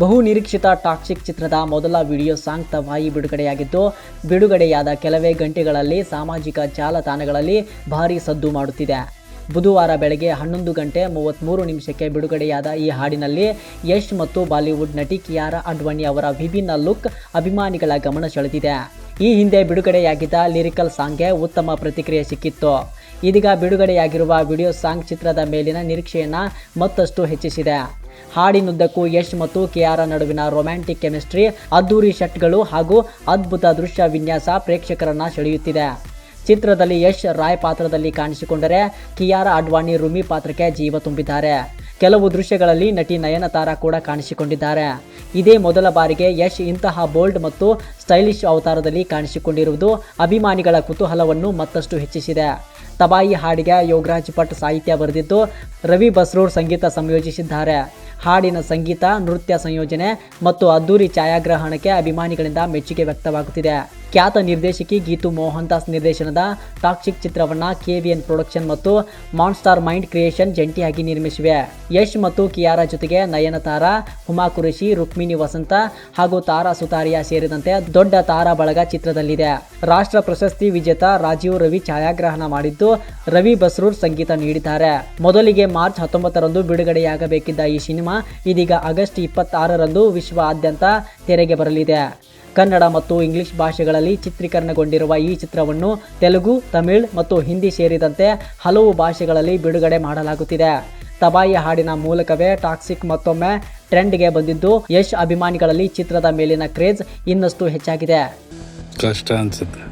ಬಹು ನಿರೀಕ್ಷಿತ ಟಾಕ್ಸಿಕ್ ಚಿತ್ರದ ಮೊದಲ ವಿಡಿಯೋ ಸಾಂಗ್ ತವಾಯಿ ಬಿಡುಗಡೆಯಾಗಿದ್ದು, ಬಿಡುಗಡೆಯಾದ ಕೆಲವೇ ಗಂಟೆಗಳಲ್ಲಿ ಸಾಮಾಜಿಕ ಜಾಲತಾಣಗಳಲ್ಲಿ ಭಾರೀ ಸದ್ದು ಮಾಡುತ್ತಿದೆ. ಬುಧವಾರ ಬೆಳಗ್ಗೆ 11:33 ಬಿಡುಗಡೆಯಾದ ಈ ಹಾಡಿನಲ್ಲಿ ಯಶ್ ಮತ್ತು ಬಾಲಿವುಡ್ ನಟಿ ಕಿಯಾರಾ ಅಡ್ವಾಣಿ ಅವರ ವಿಭಿನ್ನ ಲುಕ್ ಅಭಿಮಾನಿಗಳ ಗಮನ ಸೆಳೆದಿದೆ. ಈ ಹಿಂದೆ ಬಿಡುಗಡೆಯಾಗಿದ್ದ ಲಿರಿಕಲ್ ಸಾಂಗ್ಗೆ ಉತ್ತಮ ಪ್ರತಿಕ್ರಿಯೆ ಸಿಕ್ಕಿತ್ತು. ಇದೀಗ ಬಿಡುಗಡೆಯಾಗಿರುವ ವಿಡಿಯೋ ಸಾಂಗ್ ಚಿತ್ರದ ಮೇಲಿನ ನಿರೀಕ್ಷೆಯನ್ನು ಮತ್ತಷ್ಟು ಹೆಚ್ಚಿಸಿದೆ. ಹಾಡಿನುದ್ದಕ್ಕೂ ಯಶ್ ಮತ್ತು ಕಿಯಾರಾ ನಡುವಿನ ರೊಮ್ಯಾಂಟಿಕ್ ಕೆಮಿಸ್ಟ್ರಿ, ಅದ್ದೂರಿ ಶಟ್ಗಳು ಹಾಗೂ ಅದ್ಭುತ ದೃಶ್ಯ ವಿನ್ಯಾಸ ಪ್ರೇಕ್ಷಕರನ್ನ ಸೆಳೆಯುತ್ತಿದೆ. ಚಿತ್ರದಲ್ಲಿ ಯಶ್ ರಾಯ್ ಪಾತ್ರದಲ್ಲಿ ಕಾಣಿಸಿಕೊಂಡರೆ, ಕಿಯಾರಾ ಅಡ್ವಾಣಿ ರುಮಿ ಪಾತ್ರಕ್ಕೆ ಜೀವ ತುಂಬಿದ್ದಾರೆ. ಕೆಲವು ದೃಶ್ಯಗಳಲ್ಲಿ ನಟಿ ನಯನತಾರಾ ಕೂಡ ಕಾಣಿಸಿಕೊಂಡಿದ್ದಾರೆ. ಇದೇ ಮೊದಲ ಬಾರಿಗೆ ಯಶ್ ಇಂತಹ ಬೋಲ್ಡ್ ಮತ್ತು ಸ್ಟೈಲಿಶ್ ಅವತಾರದಲ್ಲಿ ಕಾಣಿಸಿಕೊಂಡಿರುವುದು ಅಭಿಮಾನಿಗಳ ಕುತೂಹಲವನ್ನು ಮತ್ತಷ್ಟು ಹೆಚ್ಚಿಸಿದೆ. ತಬಾಯಿ ಹಾಡಿಗೆ ಯೋಗರಾಜ್ ಭಟ್ ಸಾಹಿತ್ಯ ಬರೆದಿದ್ದು, ರವಿ ಬಸ್ರೂರ್ ಸಂಗೀತ ಸಂಯೋಜಿಸಿದ್ದಾರೆ. ಹಾಡಿನ ಸಂಗೀತ, ನೃತ್ಯ ಸಂಯೋಜನೆ ಮತ್ತು ಅದ್ದೂರಿ ಛಾಯಾಗ್ರಹಣಕ್ಕೆ ಅಭಿಮಾನಿಗಳಿಂದ ಮೆಚ್ಚುಗೆ ವ್ಯಕ್ತವಾಗುತ್ತಿದೆ. ಖ್ಯಾತ ನಿರ್ದೇಶಕಿ ಗೀತು ಮೋಹನ್ ದಾಸ್ ನಿರ್ದೇಶನದ ಟಾಕ್ಸಿಕ್ ಚಿತ್ರವನ್ನು KVN ಪ್ರೊಡಕ್ಷನ್ ಮತ್ತು ಮಾನ್ಸ್ಟಾರ್ ಮೈಂಡ್ ಕ್ರಿಯೇಷನ್ ಜಂಟಿಯಾಗಿ ನಿರ್ಮಿಸಿವೆ. ಯಶ್ ಮತ್ತು ಕಿಯಾರಾ ಜೊತೆಗೆ ನಯನತಾರಾ, ಹುಮಾ ಕುರೇಶಿ, ರುಕ್ಮಿಣಿ ವಸಂತ ಹಾಗೂ ತಾರಾ ಸುತಾರಿಯಾ ಸೇರಿದಂತೆ ದೊಡ್ಡ ತಾರಾ ಬಳಗ ಚಿತ್ರದಲ್ಲಿದೆ. ರಾಷ್ಟ್ರ ಪ್ರಶಸ್ತಿ ವಿಜೇತ ರಾಜೀವ್ ರವಿ ಛಾಯಾಗ್ರಹಣ ಮಾಡಿದ್ದು, ರವಿ ಬಸ್ರೂರ್ ಸಂಗೀತ ನೀಡಿದ್ದಾರೆ. ಮೊದಲಿಗೆ ಮಾರ್ಚ್ 19ರಂದು ಬಿಡುಗಡೆಯಾಗಬೇಕಿದ್ದ ಈ ಸಿನಿಮಾ ಇದೀಗ ಆಗಸ್ಟ್ 26ರಂದು ವಿಶ್ವಾದ್ಯಂತ ತೆರೆಗೆ ಬರಲಿದೆ. ಕನ್ನಡ ಮತ್ತು ಇಂಗ್ಲಿಷ್ ಭಾಷೆಗಳಲ್ಲಿ ಚಿತ್ರೀಕರಣಗೊಂಡಿರುವ ಈ ಚಿತ್ರವನ್ನು ತೆಲುಗು, ತಮಿಳ್ ಮತ್ತು ಹಿಂದಿ ಸೇರಿದಂತೆ ಹಲವು ಭಾಷೆಗಳಲ್ಲಿ ಬಿಡುಗಡೆ ಮಾಡಲಾಗುತ್ತಿದೆ. ತಬಾಯಿ ಹಾಡಿನ ಮೂಲಕವೇ ಟಾಕ್ಸಿಕ್ ಮತ್ತೊಮ್ಮೆ ಟ್ರೆಂಡ್ಗೆ ಬಂದಿದ್ದು, ಯಶ್ ಅಭಿಮಾನಿಗಳಲ್ಲಿ ಚಿತ್ರದ ಮೇಲಿನ ಕ್ರೇಜ್ ಇನ್ನಷ್ಟು ಹೆಚ್ಚಾಗಿದೆ. ಕಷ್ಟ ಅನ್ಸುತ್ತೆ.